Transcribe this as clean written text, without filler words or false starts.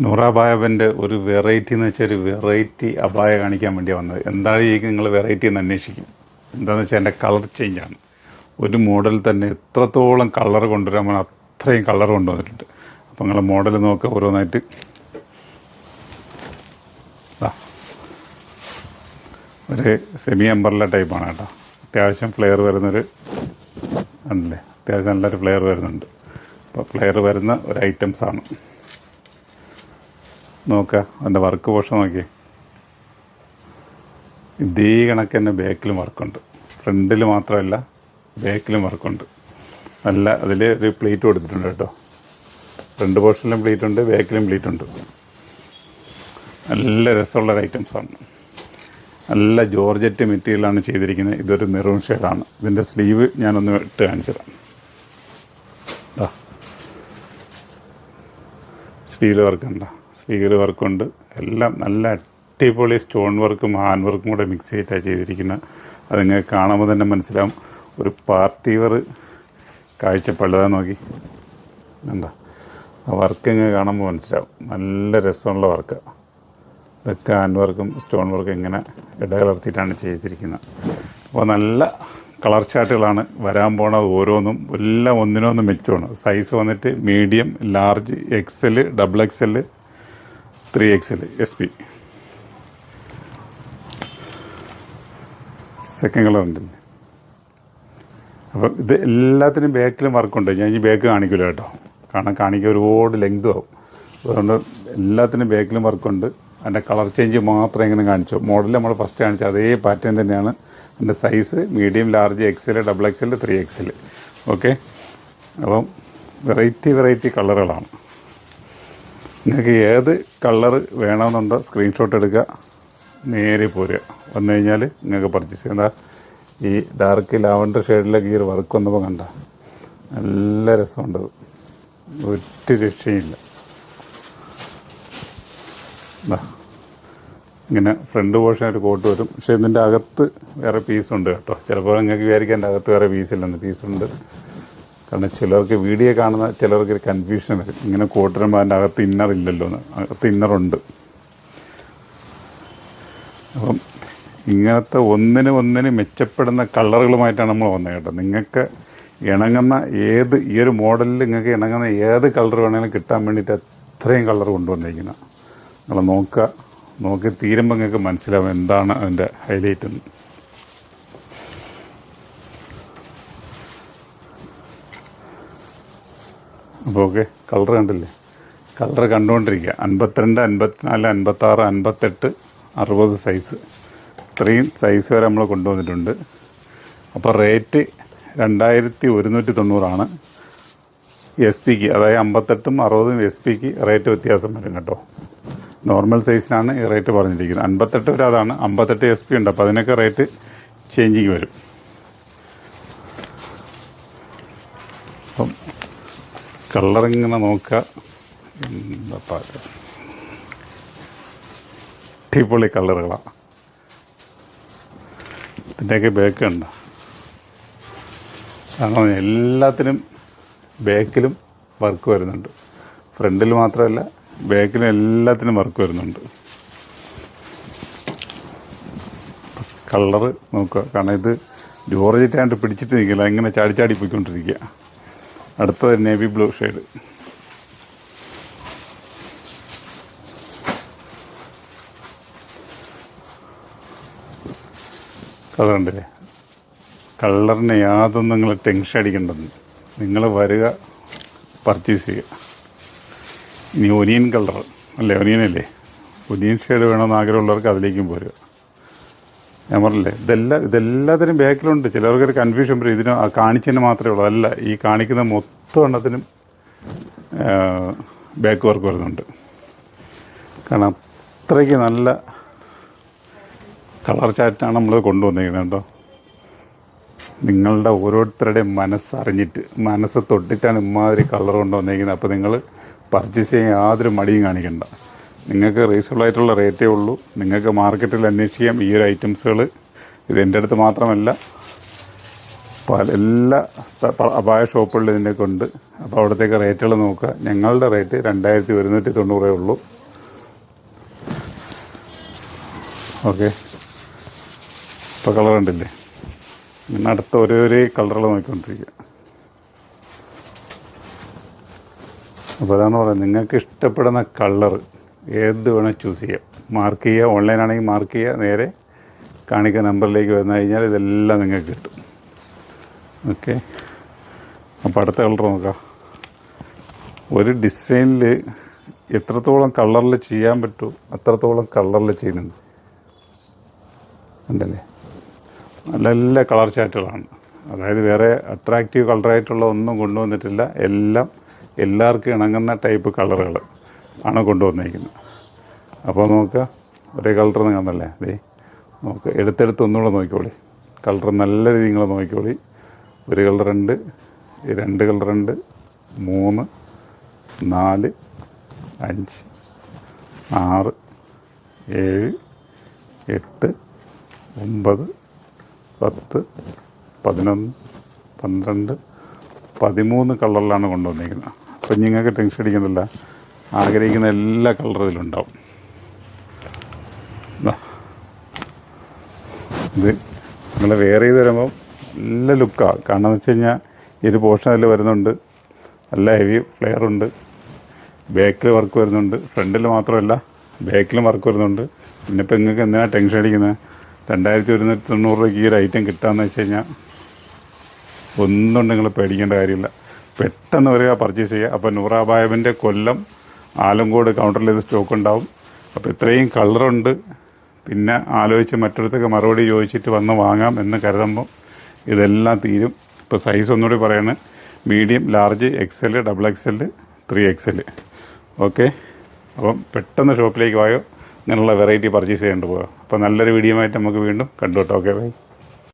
നൂറ അബായൻ്റെ ഒരു വെറൈറ്റി എന്ന് വെച്ചാൽ ഒരു വെറൈറ്റി അബായ കാണിക്കാൻ വേണ്ടിയാണ് വന്നത്. എന്തായിരിക്കും നിങ്ങൾ വെറൈറ്റി എന്ന് അന്വേഷിക്കും. എന്താണെന്ന് വെച്ചാൽ എൻ്റെ കളർ ചേഞ്ചാണ്. ഒരു മോഡൽ തന്നെ എത്രത്തോളം കളർ കൊണ്ടുവരാൻ അത്രയും കളർ കൊണ്ടുവന്നിട്ടുണ്ട്. അപ്പോൾ നിങ്ങൾ മോഡൽ നോക്കുക ഓരോന്നായിട്ട്. ഒരു സെമി അംബർല ടൈപ്പാണ് കേട്ടോ. അത്യാവശ്യം ഫ്ലെയർ വരുന്നൊരു ആണല്ലേ, അത്യാവശ്യം നല്ലൊരു ഫ്ലെയർ വരുന്നുണ്ട്. അപ്പോൾ ഫ്ലെയർ വരുന്ന ഒരു ഐറ്റംസാണ്. നോക്കുക അതിൻ്റെ വർക്ക് പോർഷൻ നോക്കിയേ. ഇതേ കണക്ക് തന്നെ ബാക്കിലും വർക്കുണ്ട്. ഫ്രണ്ടിൽ മാത്രമല്ല ബാക്കിലും വർക്കുണ്ട്. നല്ല അതിൽ ഒരു പ്ലേറ്റ് കൊടുത്തിട്ടുണ്ട് കേട്ടോ. ഫ്രണ്ട് പോർഷനിലും പ്ലേറ്റ് ഉണ്ട്, ബാക്കിലും പ്ലേറ്റ് ഉണ്ട്. നല്ല രസമുള്ളൊരു ഐറ്റംസാണ്. നല്ല ജോർജറ്റ് മെറ്റീരിയലാണ് ചെയ്തിരിക്കുന്നത്. ഇതൊരു മെറൂൺ ഷെയ്ഡാണ്. ഇതിൻ്റെ സ്ലീവ് ഞാനൊന്ന് ഇട്ട് കാണിച്ചു തരാം. സ്ലീവ് വർക്കുണ്ടോ? സ്ലീവിൽ വർക്കുണ്ട്. എല്ലാം നല്ല അടിപൊളി സ്റ്റോൺ വർക്കും ഹാൻഡ് വർക്കും കൂടെ മിക്സ് ചെയ്തിട്ടാണ് ചെയ്തിരിക്കുന്നത്. അത് നിങ്ങൾക്ക് കാണുമ്പോൾ തന്നെ മനസ്സിലാവും. ഒരു പാർട്ടി വെയർ കാഴ്ചപ്പാട് നോക്കി എന്താ ആ വർക്ക് ഇങ്ങനെ കാണുമ്പോൾ മനസ്സിലാവും. നല്ല രസമുള്ള വർക്കാണ്. ഇതൊക്കെ ഹാൻഡ് വർക്കും സ്റ്റോൺ വർക്കും ഇങ്ങനെ ഇടകലർത്തിയിട്ടാണ് ചെയ്തിരിക്കുന്നത്. അപ്പോൾ നല്ല കളർ ചാർട്ടുകളാണ് വരാൻ പോണത്. ഓരോന്നും എല്ലാം ഒന്നിനൊന്ന് മെച്ചമാണ്. സൈസ് വന്നിട്ട് medium, large, XL, XXL, 3XL, SP. Second colour ഉണ്ടല്ലേ. അപ്പോൾ ഇത് എല്ലാത്തിനും ബാക്കിലും വർക്കുണ്ട്. ഞാൻ ഈ ബാക്ക് കാണിക്കില്ല കേട്ടോ, കാരണം കാണിക്കാൻ ഒരുപാട് ലെങ്തും ആവും. അതുകൊണ്ട് എല്ലാത്തിനും ബാക്കിലും വർക്കുണ്ട്. അതിൻ്റെ കളർ ചേഞ്ച് മാത്രം എങ്ങനെ കാണിച്ചു. മോഡൽ നമ്മൾ ഫസ്റ്റ് കാണിച്ച അതേ പാറ്റേൺ തന്നെയാണ്. അതിൻ്റെ size medium, large, XL, XXL, 3XL. Okay. അപ്പം വെറൈറ്റി കളറുകളാണ്. നിങ്ങൾക്ക് ഏത് കളർ വേണമെന്നുണ്ടോ സ്ക്രീൻഷോട്ട് എടുക്കുക, നേരെ പോരുക. വന്നു കഴിഞ്ഞാൽ നിങ്ങൾക്ക് പർച്ചേസ് ചെയ്യേണ്ട. ഈ ഡാർക്ക് ലാവണ്ടർ ഷെയ്ഡിലൊക്കെ ഈ ഒരു വർക്ക് വന്നപ്പോൾ കണ്ട നല്ല രസമുണ്ട്. ഒറ്റ രക്ഷയില്ല. ഇങ്ങനെ ഫ്രണ്ട് പോർഷൻ ഒരു കോട്ട് വരും. പക്ഷേ ഇതിൻ്റെ അകത്ത് വേറെ പീസുണ്ട് കേട്ടോ. ചിലപ്പോൾ നിങ്ങൾക്ക് വിചാരിക്കാൻ എൻ്റെ അകത്ത് വേറെ പീസില്ലെന്ന്. പീസുണ്ട്. കാരണം ചിലർക്ക് വീഡിയോ കാണുന്ന ചിലർക്ക് ഒരു കൺഫ്യൂഷൻ വരും. ഇങ്ങനെ കോട്ട് വരുമ്പോൾ അതിൻ്റെ അകത്ത് ഇന്നർ ഇല്ലല്ലോ എന്ന്. അകത്ത് ഇന്നറുണ്ട്. അപ്പം ഇങ്ങനത്തെ ഒന്നിന് മെച്ചപ്പെടുന്ന കളറുകളുമായിട്ടാണ് നമ്മൾ വന്നത് കേട്ടോ. നിങ്ങൾക്ക് ഇണങ്ങുന്ന ഏത് ഈ ഒരു മോഡലിൽ നിങ്ങൾക്ക് ഇണങ്ങുന്ന ഏത് കളർ വേണമെങ്കിലും കിട്ടാൻ വേണ്ടിയിട്ട് അത്രയും കളർ കൊണ്ടുവന്നിരിക്കുന്നത്. നിങ്ങൾ നോക്കി തീരുമ്പോൾ നിങ്ങൾക്ക് മനസ്സിലാവും എന്താണ് അതിൻ്റെ ഹൈലൈറ്റ് എന്ന്. അപ്പോൾ ഓക്കെ, കളർ കണ്ടില്ലേ? കളർ കണ്ടുകൊണ്ടിരിക്കുക. 52, 54, 56, 58, 60 സൈസ്. ഇത്രയും സൈസ് വരെ നമ്മൾ കൊണ്ടുവന്നിട്ടുണ്ട്. അപ്പോൾ റേറ്റ് 2190 SP-ക്ക്. അതായത് 58ഉം 60ഉം SP-ക്ക് റേറ്റ് വ്യത്യാസം വരും കേട്ടോ. നോർമൽ സൈസിനാണ് ഈ റേറ്റ് പറഞ്ഞിരിക്കുന്നത്. 58 വരെ അതാണ്. 58 SP ഉണ്ട്. അപ്പോൾ അതിനൊക്കെ റേറ്റ് ചേഞ്ചിങ് വരും. അപ്പം കളറിങ്ങനെ നോക്കുക. എന്താ അടിപൊളി കളറുകളാണ്. ഇതിൻ്റെയൊക്കെ ബാക്ക് ഉണ്ട്. കാരണം എല്ലാത്തിനും ബാക്കിലും വർക്ക് വരുന്നുണ്ട്. ഫ്രണ്ടിൽ മാത്രമല്ല ബാക്കിലും എല്ലാത്തിനും വർക്ക് വരുന്നുണ്ട്. കളറ് നോക്കുക. കാരണം ഇത് ജോർജറ്റായിട്ട് പിടിച്ചിട്ട് നിൽക്കില്ല, ഇങ്ങനെ ചാടി പോയിക്കൊണ്ടിരിക്കുക. അടുത്തത് നേവി ബ്ലൂ ഷെയ്ഡ്. കളറുണ്ടല്ലേ? കളറിന് യാതൊന്നും നിങ്ങൾ ടെൻഷൻ അടിക്കേണ്ടെന്ന്. നിങ്ങൾ വരിക, പർച്ചേസ് ചെയ്യുക. ഇനി ഒനിയൻ കളർ അല്ലേ, ഒനിയനല്ലേ, ഒനിയൻ ഷെയ്ഡ് വേണമെന്ന് ആഗ്രഹമുള്ളവർക്ക് അതിലേക്കും പോരുക. ഞാൻ പറഞ്ഞില്ലേ, ഇതെല്ലാത്തിനും ബാക്കിലുണ്ട്. ചിലർക്കൊരു കൺഫ്യൂഷൻ വരും. ഇതിന് കാണിച്ചതിന് മാത്രമേ ഉള്ളൂ. അല്ല, ഈ കാണിക്കുന്ന മൊത്തം എണ്ണത്തിനും ബാക്ക് വർക്ക് വരുന്നുണ്ട്. കാരണം അത്രയ്ക്ക് നല്ല കളർ ചാറ്റാണ് നമ്മൾ കൊണ്ടുവന്നിരിക്കുന്നത് കേട്ടോ. നിങ്ങളുടെ ഓരോരുത്തരുടെയും മനസ്സറിഞ്ഞിട്ട്, മനസ്സ് തൊട്ടിട്ടാണ് ഇമാതിരി കളർ കൊണ്ടുവന്നിരിക്കുന്നത്. അപ്പോൾ നിങ്ങൾ പർച്ചേസ് ചെയ്യാൻ യാതൊരു മടിയും കാണിക്കണ്ട. നിങ്ങൾക്ക് റീസണബിളായിട്ടുള്ള റേറ്റേ ഉള്ളൂ. നിങ്ങൾക്ക് മാർക്കറ്റിൽ അന്വേഷിക്കാം ഈ ഒരു ഐറ്റംസുകൾ. ഇത് എൻ്റെ അടുത്ത് മാത്രമല്ല, എല്ലാ അപായ ഷോപ്പുകളിലും ഇതിൻ്റെയൊക്കെ ഉണ്ട്. അപ്പോൾ അവിടത്തേക്ക് റേറ്റുകൾ നോക്കുക. ഞങ്ങളുടെ റേറ്റ് 2190 ഉള്ളൂ. ഓക്കെ, ഇപ്പോൾ കളർ ഉണ്ടില്ലേ, പിന്നെ അടുത്ത ഒരേ കളറുകൾ നോക്കിക്കൊണ്ടിരിക്കുക. അപ്പോൾ അതാണ് പറയുന്നത്, നിങ്ങൾക്ക് ഇഷ്ടപ്പെടുന്ന കളർ ഏത് വേണേൽ ചൂസ് ചെയ്യാം. മാർക്ക് ചെയ്യുക, ഓൺലൈനാണെങ്കിൽ മാർക്ക് ചെയ്യുക, നേരെ കാണിക്കുന്ന നമ്പറിലേക്ക് വന്നു കഴിഞ്ഞാൽ ഇതെല്ലാം നിങ്ങൾക്ക് കിട്ടും. ഓക്കെ, അപ്പോൾ അടുത്ത കളർ നോക്കാം. ഒരു ഡിസൈനിൽ എത്രത്തോളം കളറിൽ ചെയ്യാൻ പറ്റുമോ അത്രത്തോളം കളറിൽ ചെയ്യുന്നുണ്ട്. ഉണ്ടല്ലേ, നല്ല കളർ ചാർട്ടുകളാണ്. അതായത് വേറെ അട്രാക്റ്റീവ് കളറായിട്ടുള്ള ഒന്നും കൊണ്ടുവന്നിട്ടില്ല. എല്ലാം എല്ലാവർക്കും ഇണങ്ങുന്ന ടൈപ്പ് കളറുകൾ ആണ് കൊണ്ടുവന്നിരിക്കുന്നത്. അപ്പോൾ നോക്കുക, ഒരേ കളർ കാണല്ലേ, ദേ നോക്കുക, എടുത്തെടുത്ത് ഒന്നുകൂടെ നോക്കിക്കോളി. കളർ നല്ല രീതിയിൽ നിങ്ങൾ നോക്കിക്കോളി. ഒരു കളറുണ്ട്, 2 കളറുണ്ട്, 3, 4, 5, 6, 7, 8, 9, 10, 11, 12, 13 കളറിലാണ് കൊണ്ടുവന്നിരിക്കുന്നത്. അപ്പം നിങ്ങൾക്ക് ടെൻഷൻ അടിക്കുന്നില്ല, ആഗ്രഹിക്കുന്ന എല്ലാ കളറും ഇതിലുണ്ടാവും. ഇത് നിങ്ങൾ വെയർ ചെയ്ത് വരുമ്പം നല്ല ലുക്കാണ്. കാരണം എന്ന് വെച്ച് കഴിഞ്ഞാൽ ഈ ഒരു പോർഷൻ അതിൽ വരുന്നുണ്ട്, നല്ല ഹെവി ഫ്ലെയറുണ്ട്, ബാക്കിൽ വർക്ക് വരുന്നുണ്ട്, ഫ്രണ്ടിൽ മാത്രമല്ല ബാക്കിലും വർക്ക് വരുന്നുണ്ട്. പിന്നെ ഇപ്പോൾ നിങ്ങൾക്ക് എന്തിനാണ് ടെൻഷൻ അടിക്കുന്നത്, 2190 ഈ ഒരു ഐറ്റം കിട്ടാമെന്ന് വെച്ച് കഴിഞ്ഞാൽ ഒന്നും നിങ്ങൾ പേടിക്കേണ്ട കാര്യമില്ല. പെട്ടെന്ന് വരിക, പർച്ചേസ് ചെയ്യുക. അപ്പോൾ നൂറാബായബിൻ്റെ കൊല്ലം ആലങ്കോട് കൗണ്ടറിൽ ഇത് സ്റ്റോക്ക് ഉണ്ടാവും. അപ്പോൾ ഇത്രയും കളറുണ്ട്. പിന്നെ ആലോചിച്ച് മറ്റൊരുത്തൊക്കെ മറുപടി ചോദിച്ചിട്ട് വന്ന് വാങ്ങാം എന്ന് കരുതുമ്പോൾ ഇതെല്ലാം തീരും. ഇപ്പോൾ സൈസ് ഒന്നുകൂടി പറയുന്നത് medium, large, XL, XXL, 3XL. Okay, അപ്പം പെട്ടെന്ന് ഷോപ്പിലേക്ക് വായോ, ഇങ്ങനെയുള്ള വെറൈറ്റി പർച്ചേസ് ചെയ്യേണ്ടി പോകുക. അപ്പോൾ നല്ലൊരു വീഡിയോ ആയിട്ട് നമുക്ക് വീണ്ടും കണ്ടുകൊട്ടോ. Okay, by.